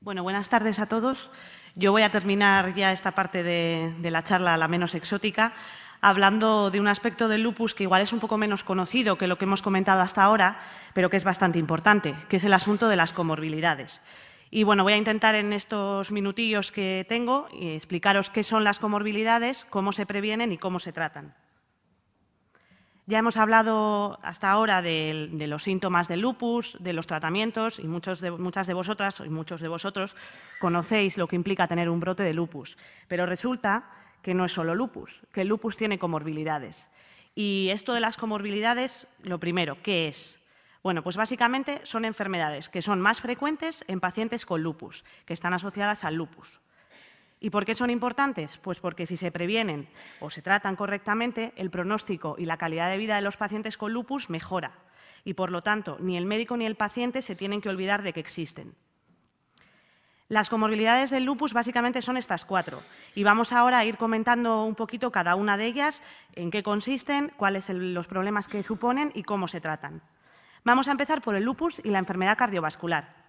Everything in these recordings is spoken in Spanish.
Bueno, buenas tardes a todos. Yo voy a terminar ya esta parte de la charla, la menos exótica, hablando de un aspecto del lupus que igual es un poco menos conocido que lo que hemos comentado hasta ahora, pero que es bastante importante, que es el asunto de las comorbilidades. Y bueno, voy a intentar en estos minutillos que tengo explicaros qué son las comorbilidades, cómo se previenen y cómo se tratan. Ya hemos hablado hasta ahora de los síntomas del lupus, de los tratamientos, y muchas de vosotras y muchos de vosotros conocéis lo que implica tener un brote de lupus. Pero resulta que no es solo lupus, que el lupus tiene comorbilidades. Y esto de las comorbilidades, lo primero, ¿qué es? Bueno, pues básicamente son enfermedades que son más frecuentes en pacientes con lupus, que están asociadas al lupus. ¿Y por qué son importantes? Pues porque si se previenen o se tratan correctamente, el pronóstico y la calidad de vida de los pacientes con lupus mejora y, por lo tanto, ni el médico ni el paciente se tienen que olvidar de que existen. Las comorbilidades del lupus básicamente son estas 4 y vamos ahora a ir comentando un poquito cada una de ellas, en qué consisten, cuáles son los problemas que suponen y cómo se tratan. Vamos a empezar por el lupus y la enfermedad cardiovascular.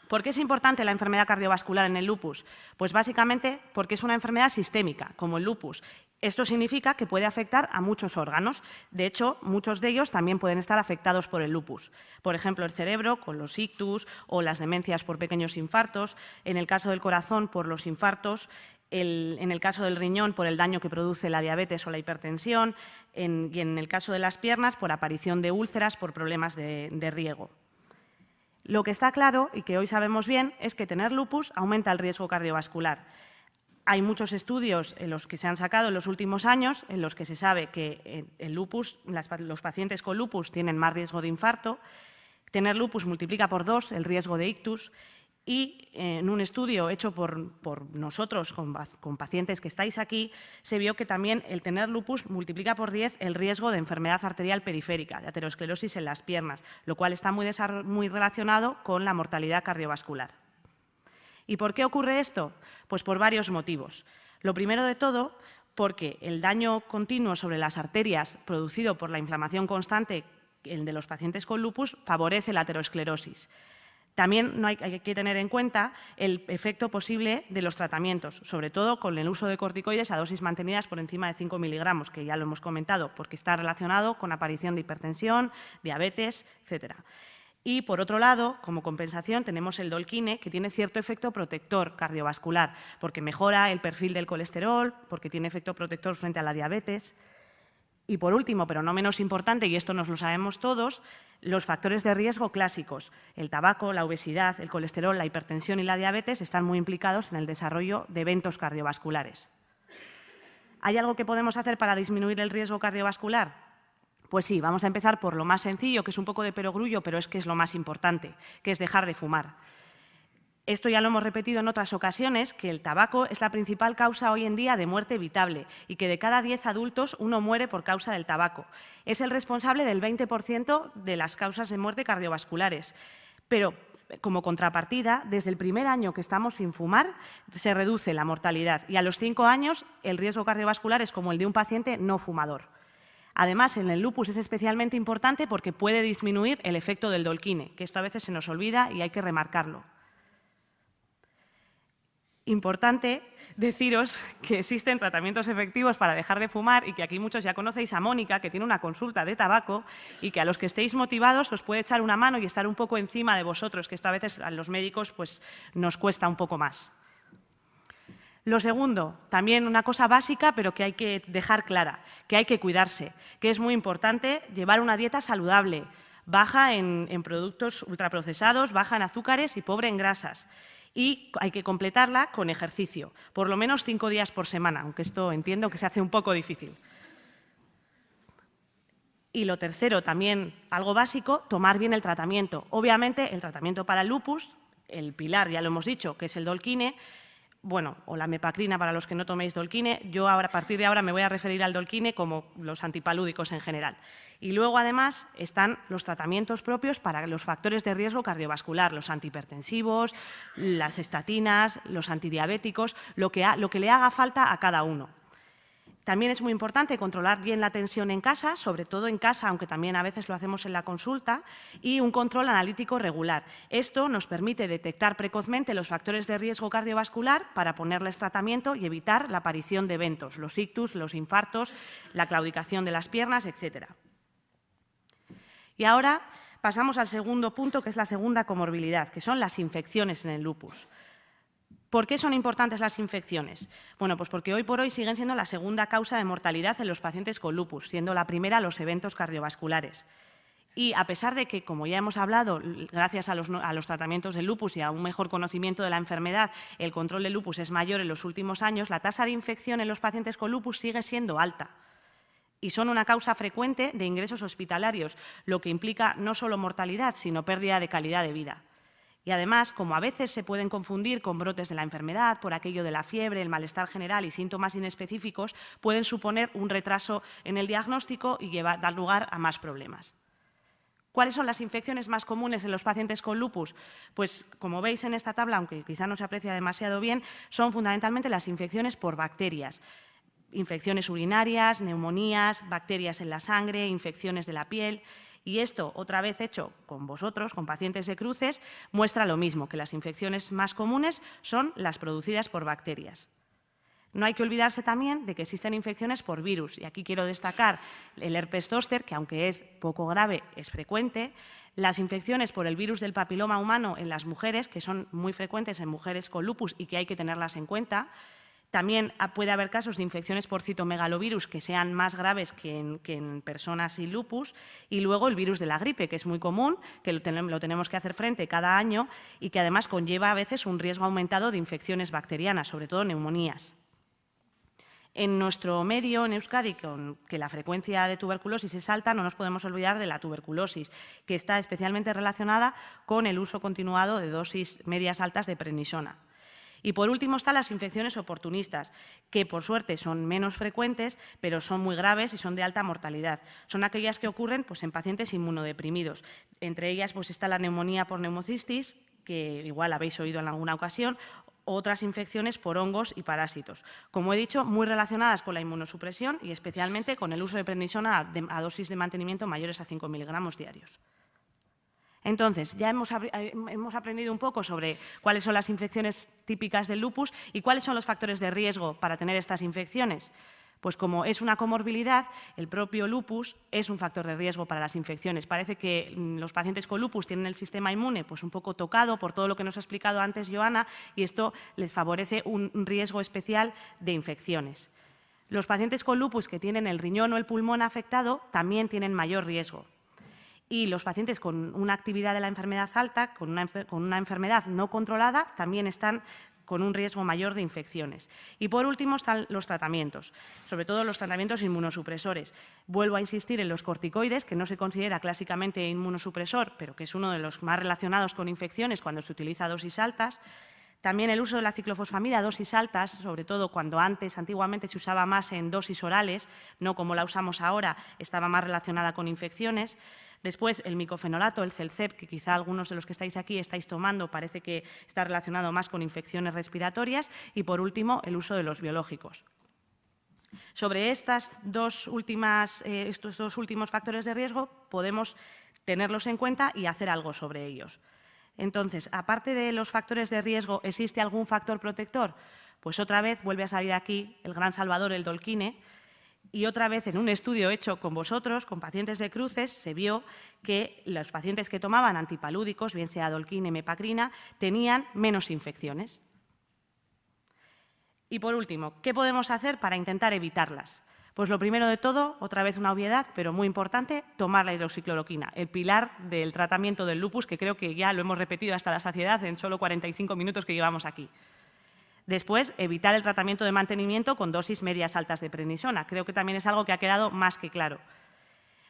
¿Por qué es importante la enfermedad cardiovascular en el lupus? Pues básicamente porque es una enfermedad sistémica, como el lupus. Esto significa que puede afectar a muchos órganos. De hecho, muchos de ellos también pueden estar afectados por el lupus. Por ejemplo, el cerebro, con los ictus o las demencias por pequeños infartos. En el caso del corazón, por los infartos. En el caso del riñón, por el daño que produce la diabetes o la hipertensión. Y en el caso de las piernas, por aparición de úlceras por problemas de riego. Lo que está claro, y que hoy sabemos bien, es que tener lupus aumenta el riesgo cardiovascular. Hay muchos estudios en los que se han sacado en los últimos años en los que se sabe que el lupus, los pacientes con lupus tienen más riesgo de infarto. Tener lupus multiplica por 2 el riesgo de ictus. Y en un estudio hecho por nosotros con pacientes que estáis aquí, se vio que también el tener lupus multiplica por 10 el riesgo de enfermedad arterial periférica, de aterosclerosis en las piernas, lo cual está muy relacionado con la mortalidad cardiovascular. ¿Y por qué ocurre esto? Pues por varios motivos. Lo primero de todo, porque el daño continuo sobre las arterias producido por la inflamación constante de los pacientes con lupus favorece la aterosclerosis. También hay que tener en cuenta el efecto posible de los tratamientos, sobre todo con el uso de corticoides a dosis mantenidas por encima de 5 miligramos, que ya lo hemos comentado, porque está relacionado con aparición de hipertensión, diabetes, etc. Y, por otro lado, como compensación, tenemos el Dolquine, que tiene cierto efecto protector cardiovascular, porque mejora el perfil del colesterol, porque tiene efecto protector frente a la diabetes. Y, por último, pero no menos importante, y esto nos lo sabemos todos, los factores de riesgo clásicos. El tabaco, la obesidad, el colesterol, la hipertensión y la diabetes están muy implicados en el desarrollo de eventos cardiovasculares. ¿Hay algo que podemos hacer para disminuir el riesgo cardiovascular? Pues sí, vamos a empezar por lo más sencillo, que es un poco de perogrullo, pero es que es lo más importante, que es dejar de fumar. Esto ya lo hemos repetido en otras ocasiones, que el tabaco es la principal causa hoy en día de muerte evitable y que de cada 10 adultos uno muere por causa del tabaco. Es el responsable del 20% de las causas de muerte cardiovasculares. Pero, como contrapartida, desde el primer año que estamos sin fumar, se reduce la mortalidad y a los 5 años el riesgo cardiovascular es como el de un paciente no fumador. Además, en el lupus es especialmente importante porque puede disminuir el efecto del Dolquine, que esto a veces se nos olvida y hay que remarcarlo. Importante deciros que existen tratamientos efectivos para dejar de fumar y que aquí muchos ya conocéis a Mónica, que tiene una consulta de tabaco y que a los que estéis motivados os puede echar una mano y estar un poco encima de vosotros, que esto a veces a los médicos pues, nos cuesta un poco más. Lo segundo, también una cosa básica, pero que hay que dejar clara, que hay que cuidarse, que es muy importante llevar una dieta saludable, baja en productos ultraprocesados, baja en azúcares y pobre en grasas. Y hay que completarla con ejercicio, por lo menos 5 días por semana, aunque esto entiendo que se hace un poco difícil. Y lo tercero, también algo básico, tomar bien el tratamiento. Obviamente, el tratamiento para el lupus, el pilar, ya lo hemos dicho, que es el Dolquine, bueno, o la mepacrina para los que no toméis Dolquine. Yo ahora, a partir de ahora me voy a referir al Dolquine como los antipalúdicos en general. Y luego, además, están los tratamientos propios para los factores de riesgo cardiovascular, los antihipertensivos, las estatinas, los antidiabéticos, lo que le haga falta a cada uno. También es muy importante controlar bien la tensión en casa, sobre todo en casa, aunque también a veces lo hacemos en la consulta, y un control analítico regular. Esto nos permite detectar precozmente los factores de riesgo cardiovascular para ponerles tratamiento y evitar la aparición de eventos, los ictus, los infartos, la claudicación de las piernas, etc. Y ahora pasamos al segundo punto, que es la segunda comorbilidad, que son las infecciones en el lupus. ¿Por qué son importantes las infecciones? Bueno, pues porque hoy por hoy siguen siendo la segunda causa de mortalidad en los pacientes con lupus, siendo la primera los eventos cardiovasculares. Y a pesar de que, como ya hemos hablado, gracias a los tratamientos del lupus y a un mejor conocimiento de la enfermedad, el control del lupus es mayor en los últimos años, la tasa de infección en los pacientes con lupus sigue siendo alta. Y son una causa frecuente de ingresos hospitalarios, lo que implica no solo mortalidad, sino pérdida de calidad de vida. Y además, como a veces se pueden confundir con brotes de la enfermedad, por aquello de la fiebre, el malestar general y síntomas inespecíficos, pueden suponer un retraso en el diagnóstico y dar lugar a más problemas. ¿Cuáles son las infecciones más comunes en los pacientes con lupus? Pues, como veis en esta tabla, aunque quizá no se aprecia demasiado bien, son fundamentalmente las infecciones por bacterias. Infecciones urinarias, neumonías, bacterias en la sangre, infecciones de la piel. Y esto, otra vez hecho con vosotros, con pacientes de cruces, muestra lo mismo, que las infecciones más comunes son las producidas por bacterias. No hay que olvidarse también de que existen infecciones por virus, y aquí quiero destacar el herpes zóster, que aunque es poco grave, es frecuente, las infecciones por el virus del papiloma humano en las mujeres, que son muy frecuentes en mujeres con lupus y que hay que tenerlas en cuenta. También puede haber casos de infecciones por citomegalovirus que sean más graves que en personas sin lupus, y luego el virus de la gripe, que es muy común, que lo tenemos que hacer frente cada año y que además conlleva a veces un riesgo aumentado de infecciones bacterianas, sobre todo neumonías. En nuestro medio, en Euskadi, que la frecuencia de tuberculosis es alta, no nos podemos olvidar de la tuberculosis, que está especialmente relacionada con el uso continuado de dosis medias altas de prednisona. Y por último están las infecciones oportunistas, que por suerte son menos frecuentes, pero son muy graves y son de alta mortalidad. Son aquellas que ocurren pues, en pacientes inmunodeprimidos. Entre ellas pues, está la neumonía por neumocistis, que igual habéis oído en alguna ocasión, otras infecciones por hongos y parásitos. Como he dicho, muy relacionadas con la inmunosupresión y especialmente con el uso de prednisona a dosis de mantenimiento mayores a 5 miligramos diarios. Entonces, ya hemos aprendido un poco sobre cuáles son las infecciones típicas del lupus y cuáles son los factores de riesgo para tener estas infecciones. Pues como es una comorbilidad, el propio lupus es un factor de riesgo para las infecciones. Parece que los pacientes con lupus tienen el sistema inmune pues un poco tocado por todo lo que nos ha explicado antes Joana, y esto les favorece un riesgo especial de infecciones. Los pacientes con lupus que tienen el riñón o el pulmón afectado también tienen mayor riesgo. Y los pacientes con una actividad de la enfermedad alta, con una enfermedad no controlada, también están con un riesgo mayor de infecciones. Y por último están los tratamientos, sobre todo los tratamientos inmunosupresores. Vuelvo a insistir en los corticoides, que no se considera clásicamente inmunosupresor, pero que es uno de los más relacionados con infecciones cuando se utiliza a dosis altas. También el uso de la ciclofosfamida a dosis altas, sobre todo cuando antiguamente se usaba más en dosis orales, no como la usamos ahora, estaba más relacionada con infecciones. Después, el micofenolato, el Celcep, que quizá algunos de los que estáis aquí estáis tomando, parece que está relacionado más con infecciones respiratorias. Y, por último, el uso de los biológicos. Sobre estos dos últimos factores de riesgo, podemos tenerlos en cuenta y hacer algo sobre ellos. Entonces, aparte de los factores de riesgo, ¿existe algún factor protector? Pues otra vez vuelve a salir aquí el gran salvador, el Dolquine. Y otra vez, en un estudio hecho con vosotros, con pacientes de cruces, se vio que los pacientes que tomaban antipalúdicos, bien sea Dolquine, Mepacrina, tenían menos infecciones. Y por último, ¿qué podemos hacer para intentar evitarlas? Pues lo primero de todo, otra vez una obviedad, pero muy importante, tomar la hidroxicloroquina, el pilar del tratamiento del lupus, que creo que ya lo hemos repetido hasta la saciedad en solo 45 minutos que llevamos aquí. Después, evitar el tratamiento de mantenimiento con dosis medias altas de prednisona. Creo que también es algo que ha quedado más que claro.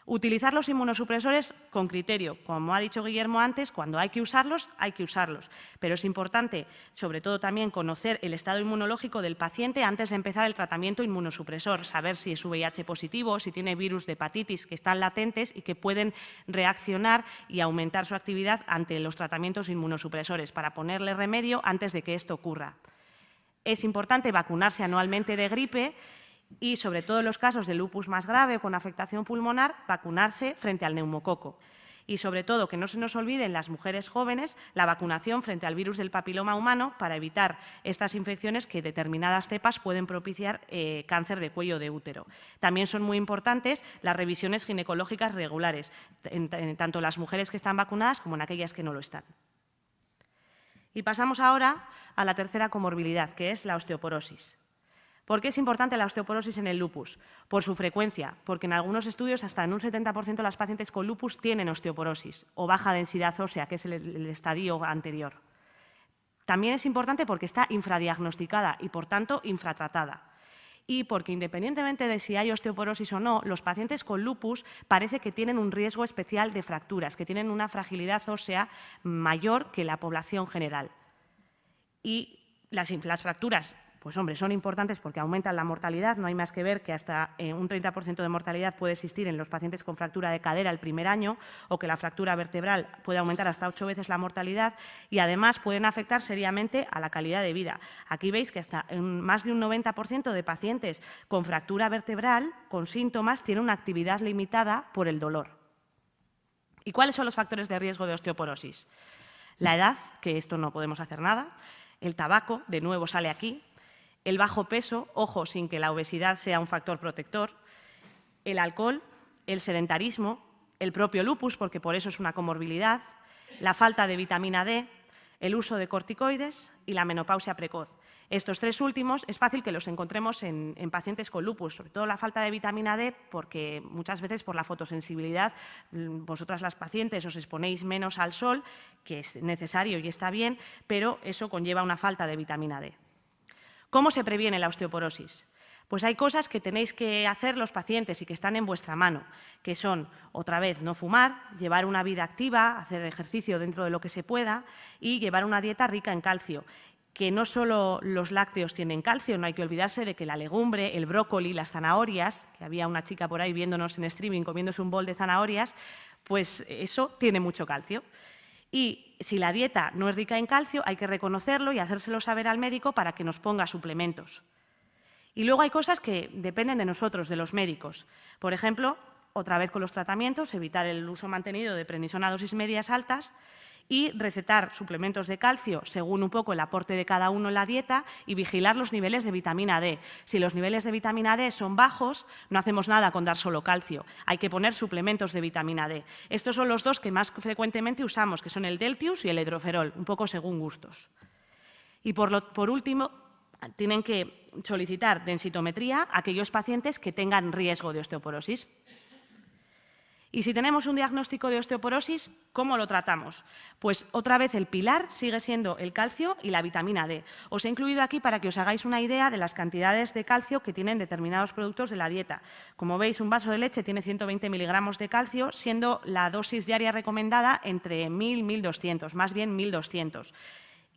Utilizar los inmunosupresores con criterio. Como ha dicho Guillermo antes, cuando hay que usarlos, pero es importante, sobre todo también, conocer el estado inmunológico del paciente antes de empezar el tratamiento inmunosupresor, saber si es VIH positivo, si tiene virus de hepatitis que están latentes y que pueden reaccionar y aumentar su actividad ante los tratamientos inmunosupresores para ponerle remedio antes de que esto ocurra. Es importante vacunarse anualmente de gripe y, sobre todo en los casos de lupus más grave o con afectación pulmonar, vacunarse frente al neumococo. Y, sobre todo, que no se nos olvide en las mujeres jóvenes la vacunación frente al virus del papiloma humano para evitar estas infecciones que determinadas cepas pueden propiciar cáncer de cuello de útero. También son muy importantes las revisiones ginecológicas regulares, tanto en las mujeres que están vacunadas como en aquellas que no lo están. Y pasamos ahora a la tercera comorbilidad, que es la osteoporosis. ¿Por qué es importante la osteoporosis en el lupus? Por su frecuencia, porque en algunos estudios hasta en un 70% de las pacientes con lupus tienen osteoporosis o baja densidad ósea, que es el estadio anterior. También es importante porque está infradiagnosticada y, por tanto, infratratada. Y porque, independientemente de si hay osteoporosis o no, los pacientes con lupus parece que tienen un riesgo especial de fracturas, que tienen una fragilidad ósea mayor que la población general. Y las fracturas, pues hombre, son importantes porque aumentan la mortalidad. No hay más que ver que hasta un 30% de mortalidad puede existir en los pacientes con fractura de cadera el primer año, o que la fractura vertebral puede aumentar hasta 8 veces la mortalidad, y además pueden afectar seriamente a la calidad de vida. Aquí veis que hasta más de un 90% de pacientes con fractura vertebral con síntomas tienen una actividad limitada por el dolor. ¿Y cuáles son los factores de riesgo de osteoporosis? La edad, que esto no podemos hacer nada; el tabaco, de nuevo sale aquí; el bajo peso, ojo, sin que la obesidad sea un factor protector; el alcohol; el sedentarismo; el propio lupus, porque por eso es una comorbilidad; la falta de vitamina D; el uso de corticoides y la menopausia precoz. Estos tres últimos es fácil que los encontremos en pacientes con lupus, sobre todo la falta de vitamina D, porque muchas veces por la fotosensibilidad vosotras las pacientes os exponéis menos al sol, que es necesario y está bien, pero eso conlleva una falta de vitamina D. ¿Cómo se previene la osteoporosis? Pues hay cosas que tenéis que hacer los pacientes y que están en vuestra mano, que son, otra vez, no fumar, llevar una vida activa, hacer ejercicio dentro de lo que se pueda y llevar una dieta rica en calcio. Que no solo los lácteos tienen calcio, no hay que olvidarse de que la legumbre, el brócoli, las zanahorias, que había una chica por ahí viéndonos en streaming comiéndose un bol de zanahorias, pues eso tiene mucho calcio. Y si la dieta no es rica en calcio, hay que reconocerlo y hacérselo saber al médico para que nos ponga suplementos. Y luego hay cosas que dependen de nosotros, de los médicos. Por ejemplo, otra vez con los tratamientos, evitar el uso mantenido de prednisona a dosis medias altas y recetar suplementos de calcio según un poco el aporte de cada uno en la dieta y vigilar los niveles de vitamina D. Si los niveles de vitamina D son bajos, no hacemos nada con dar solo calcio. Hay que poner suplementos de vitamina D. Estos son los dos que más frecuentemente usamos, que son el Deltius y el Hidroferol, un poco según gustos. Y por último, tienen que solicitar densitometría a aquellos pacientes que tengan riesgo de osteoporosis. Y si tenemos un diagnóstico de osteoporosis, ¿cómo lo tratamos? Pues otra vez el pilar sigue siendo el calcio y la vitamina D. Os he incluido aquí para que os hagáis una idea de las cantidades de calcio que tienen determinados productos de la dieta. Como veis, un vaso de leche tiene 120 miligramos de calcio, siendo la dosis diaria recomendada entre 1.000 y 1.200, más bien 1.200.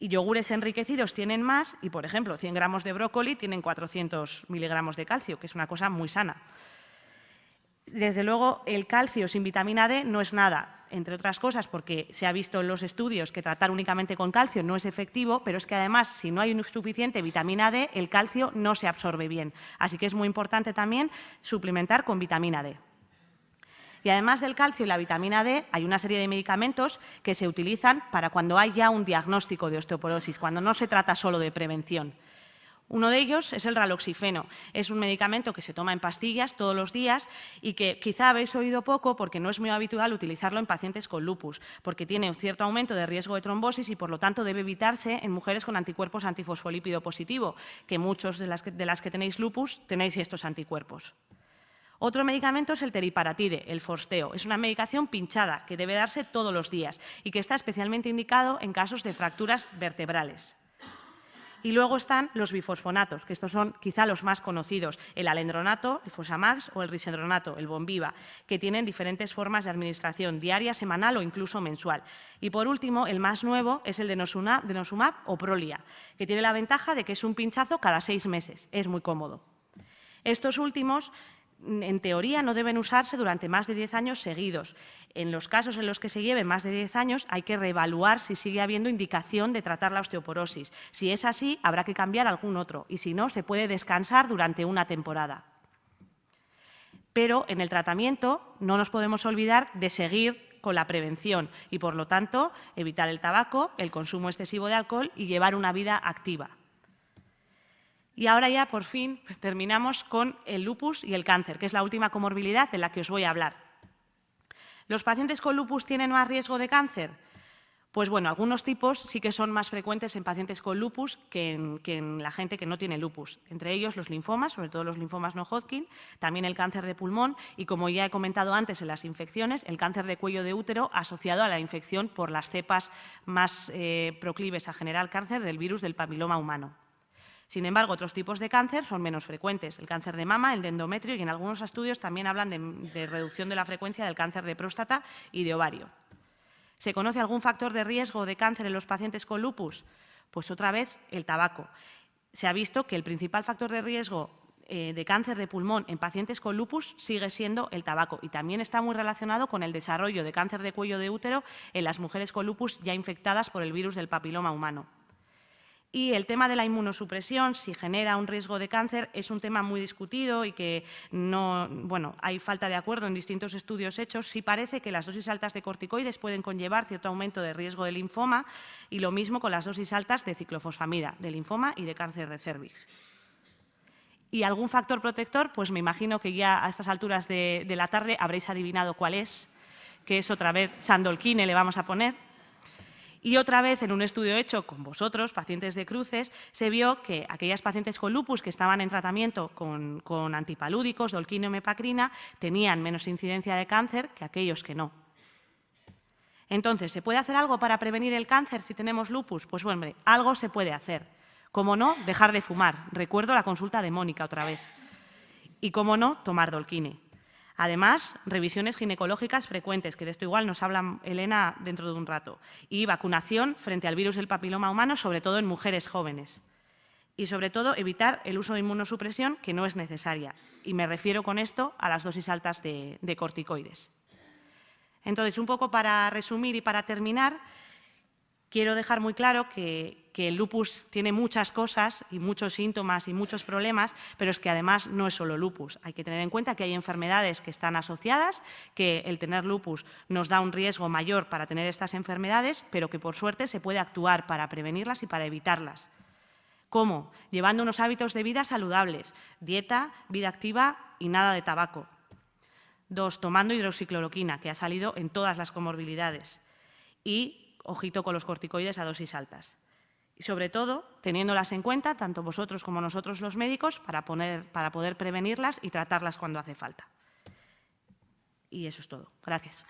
Y yogures enriquecidos tienen más y, por ejemplo, 100 gramos de brócoli tienen 400 miligramos de calcio, que es una cosa muy sana. Desde luego, el calcio sin vitamina D no es nada, entre otras cosas porque se ha visto en los estudios que tratar únicamente con calcio no es efectivo, pero es que además, si no hay suficiente vitamina D, el calcio no se absorbe bien. Así que es muy importante también suplementar con vitamina D. Y además del calcio y la vitamina D, hay una serie de medicamentos que se utilizan para cuando hay ya un diagnóstico de osteoporosis, cuando no se trata solo de prevención. Uno de ellos es el raloxifeno. Es un medicamento que se toma en pastillas todos los días y que quizá habéis oído poco porque no es muy habitual utilizarlo en pacientes con lupus, porque tiene un cierto aumento de riesgo de trombosis y, por lo tanto, debe evitarse en mujeres con anticuerpos antifosfolípido positivo, que muchos de las que tenéis lupus tenéis estos anticuerpos. Otro medicamento es el teriparatide, el Forsteo. Es una medicación pinchada que debe darse todos los días y que está especialmente indicado en casos de fracturas vertebrales. Y luego están los bifosfonatos, que estos son quizá los más conocidos, el alendronato, el Fosamax o el risendronato, el Bombiva, que tienen diferentes formas de administración, diaria, semanal o incluso mensual. Y por último, el más nuevo es el denosumab o Prolia, que tiene la ventaja de que es un pinchazo cada 6 meses, es muy cómodo. Estos últimos en teoría, no deben usarse durante más de 10 años seguidos. En los casos en los que se lleven más de 10 años, hay que reevaluar si sigue habiendo indicación de tratar la osteoporosis. Si es así, habrá que cambiar algún otro y, si no, se puede descansar durante una temporada. Pero en el tratamiento no nos podemos olvidar de seguir con la prevención y, por lo tanto, evitar el tabaco, el consumo excesivo de alcohol y llevar una vida activa. Y ahora ya, por fin, terminamos con el lupus y el cáncer, que es la última comorbilidad de la que os voy a hablar. ¿Los pacientes con lupus tienen más riesgo de cáncer? Pues bueno, algunos tipos sí que son más frecuentes en pacientes con lupus que en la gente que no tiene lupus. Entre ellos los linfomas, sobre todo los linfomas no Hodgkin, también el cáncer de pulmón y, como ya he comentado antes en las infecciones, el cáncer de cuello de útero asociado a la infección por las cepas más proclives a generar cáncer del virus del papiloma humano. Sin embargo, otros tipos de cáncer son menos frecuentes. El cáncer de mama, el de endometrio y en algunos estudios también hablan de reducción de la frecuencia del cáncer de próstata y de ovario. ¿Se conoce algún factor de riesgo de cáncer en los pacientes con lupus? Pues otra vez el tabaco. Se ha visto que el principal factor de riesgo de cáncer de pulmón en pacientes con lupus sigue siendo el tabaco y también está muy relacionado con el desarrollo de cáncer de cuello de útero en las mujeres con lupus ya infectadas por el virus del papiloma humano. Y el tema de la inmunosupresión, si genera un riesgo de cáncer, es un tema muy discutido y que hay falta de acuerdo en distintos estudios hechos. Sí parece que las dosis altas de corticoides pueden conllevar cierto aumento de riesgo de linfoma y lo mismo con las dosis altas de ciclofosfamida, de linfoma y de cáncer de cérvix. ¿Y algún factor protector? Pues me imagino que ya a estas alturas de la tarde habréis adivinado cuál es, que es otra vez Sandolquine, le vamos a poner. Y otra vez, en un estudio hecho con vosotros, pacientes de cruces, se vio que aquellas pacientes con lupus que estaban en tratamiento con antipalúdicos, dolquino y mepacrina, tenían menos incidencia de cáncer que aquellos que no. Entonces, ¿se puede hacer algo para prevenir el cáncer si tenemos lupus? Pues bueno, algo se puede hacer. Como no, dejar de fumar. Recuerdo la consulta de Mónica otra vez. Y como no, tomar dolquine. Además, revisiones ginecológicas frecuentes, que de esto igual nos habla Elena dentro de un rato, y vacunación frente al virus del papiloma humano, sobre todo en mujeres jóvenes. Y, sobre todo, evitar el uso de inmunosupresión, que no es necesaria. Y me refiero con esto a las dosis altas de corticoides. Entonces, un poco para resumir y para terminar, quiero dejar muy claro que el lupus tiene muchas cosas y muchos síntomas y muchos problemas, pero es que además no es solo lupus. Hay que tener en cuenta que hay enfermedades que están asociadas, que el tener lupus nos da un riesgo mayor para tener estas enfermedades, pero que por suerte se puede actuar para prevenirlas y para evitarlas. ¿Cómo? Llevando unos hábitos de vida saludables, dieta, vida activa y nada de tabaco. 2. Tomando hidroxicloroquina, que ha salido en todas las comorbilidades. Y ojito con los corticoides a dosis altas. Y, sobre todo, teniéndolas en cuenta, tanto vosotros como nosotros los médicos, para poder prevenirlas y tratarlas cuando hace falta. Y eso es todo. Gracias.